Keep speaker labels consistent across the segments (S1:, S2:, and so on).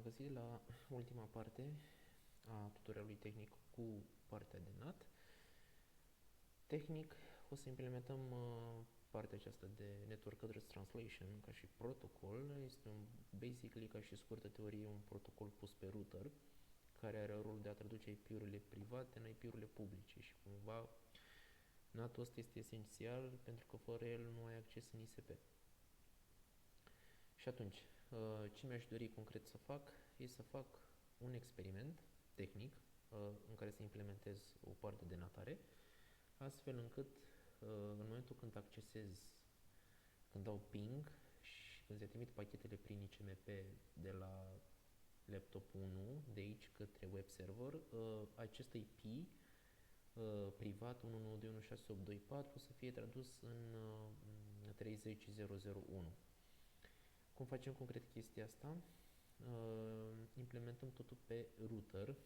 S1: V-am găsit la ultima parte a tutorialului tehnic cu partea de NAT. Tehnic o să implementăm partea aceasta de Network Address Translation ca și protocol. Este basically, ca și scurtă teorie, un protocol pus pe router care are rolul de a traduce IP-urile private în IP-urile publice și cumva NAT-ul ăsta este esențial pentru că fără el nu ai acces în ISP. Și atunci, ce mi-aș dori concret să fac e să fac un experiment tehnic în care să implementez o parte de natare, astfel încât în momentul când accesez, când dau ping și când se trimit pachetele prin ICMP de la laptop 1 de aici către web server, acest IP privat 192.168.2.4 să fie tradus în 30.001. Cum facem concret chestia asta? Implementăm totul pe router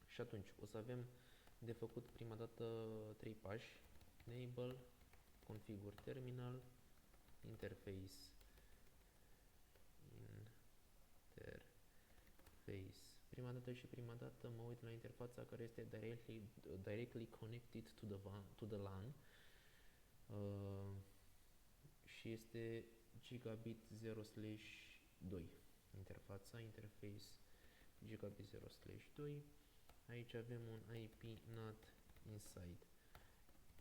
S1: și atunci o să avem de făcut prima dată 3 pași: enable, configure terminal, interface, prima dată mă uit la interfața care este directly connected to the LAN și este gigabit 0/2 interfața, interface gigabit 0/2. Aici avem un IP NAT inside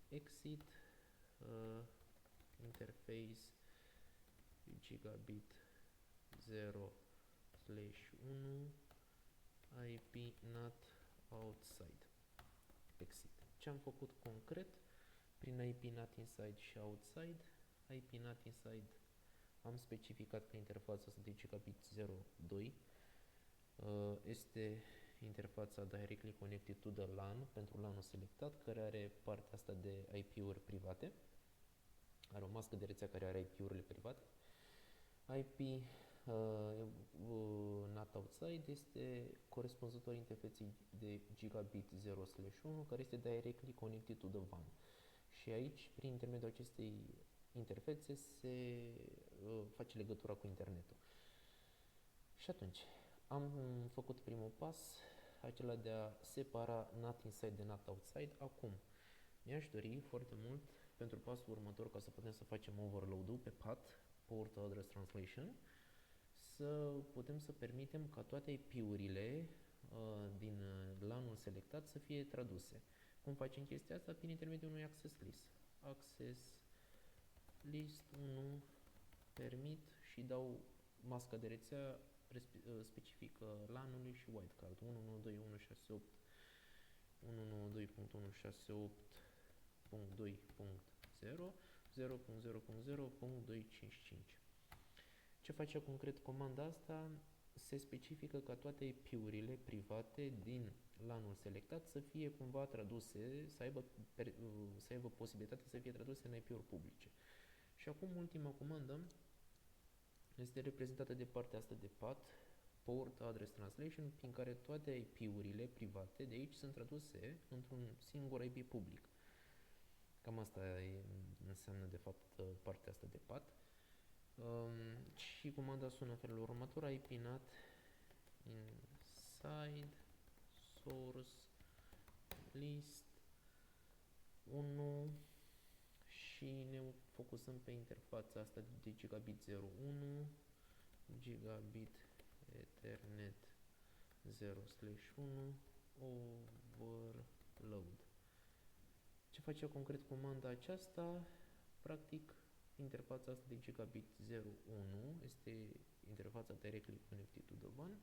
S1: exit, interface gigabit 0/1, IP NAT outside exit. Ce am făcut concret prin IP NAT inside și outside? IP NAT inside am specificat că interfața asta de gigabit 0/2 este interfața directly connected to the LAN pentru LAN-ul selectat, care are partea asta de IP-uri private. Are o mască de rețea care are IP-urile private. IP NAT outside este corespunzător interfeței de gigabit 0/1, care este directly connected to the WAN. Și aici, prin intermediul acestei interfețe, se face legătura cu internetul. Și atunci, am făcut primul pas, acela de a separa NAT inside de NAT outside. Acum, mi-aș dori foarte mult pentru pasul următor, ca să putem să facem overload-ul pe PAT, Port Address Translation, să putem să permitem ca toate IP-urile din LAN-ul selectat să fie traduse. Cum facem chestia asta? Prin intermediul unui access list. Access list 1 permit și dau masca de rețea specifică LAN-ului și wildcard 192.168.1.2.168.2.0 0.0.0.255. Ce face concret comanda asta? Se specifică ca toate IP-urile private din LAN-ul selectat să fie cumva traduse, să aibă posibilitatea să fie traduse în IP-uri publice. Și acum ultima comandă este reprezentată de partea asta de PAT, Port Address Translation, prin care toate IP-urile private de aici sunt traduse într-un singur IP public. Cam asta înseamnă de fapt partea asta de PAT. Și comanda sună în felul următor: IP NAT inside source list 1 și ne focusăm pe interfața asta de gigabit 01, gigabit ethernet 0/1 overload. Ce face concret comanda aceasta? Practic, interfața asta de gigabit 01 este interfața directly connected to the WAN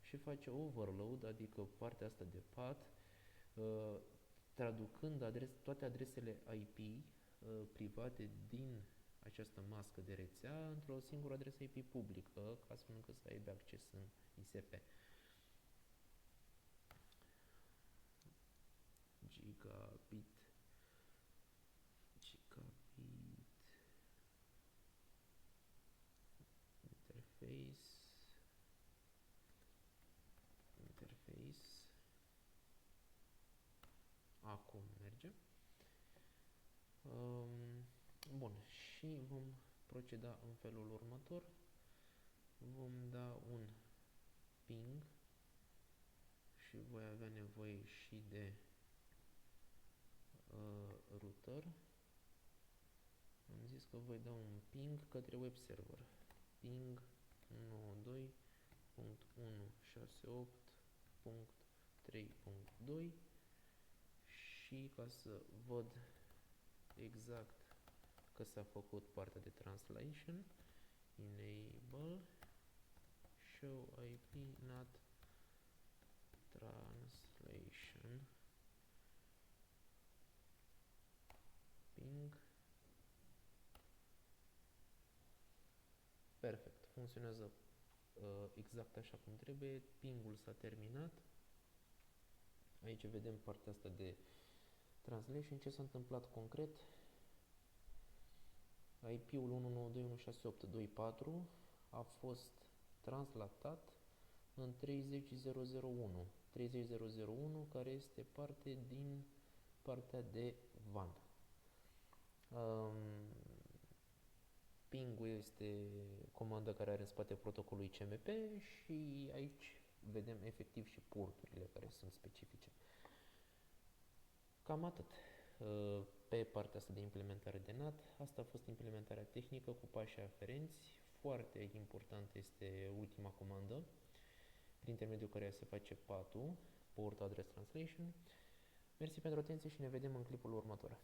S1: și face overload, adică partea asta de path, traducând toate adresele IP private din această mască de rețea într-o singură adresă IP publică, astfel încât să aibă acces în ISP. Gigabit interface. Acum merge. Bun, și vom proceda în felul următor. Vom da ping și voi avea nevoie și de router. Am zis că voi da un ping către web server. Ping 92.168.3.2 și ca să văd exact că s-a făcut partea de translation, enable show IP not translation ping. Perfect, funcționează exact așa cum trebuie. Pingul s-a terminat. Aici vedem partea asta de translation. Ce s-a întâmplat concret? IP-ul 192.168.2.4 a fost translatat în 30.001. 30.001 care este parte din partea de WAN. Ping-ul este comanda care are în spate protocolul CMP și aici vedem efectiv și porturile care sunt specifice. Cam atât pe partea asta de implementare de NAT. Asta a fost implementarea tehnică cu pașii aferenți. Foarte important este ultima comandă, prin intermediul căreia se face PAT-ul, Port Address Translation. Mersi pentru atenție și ne vedem în clipul următor.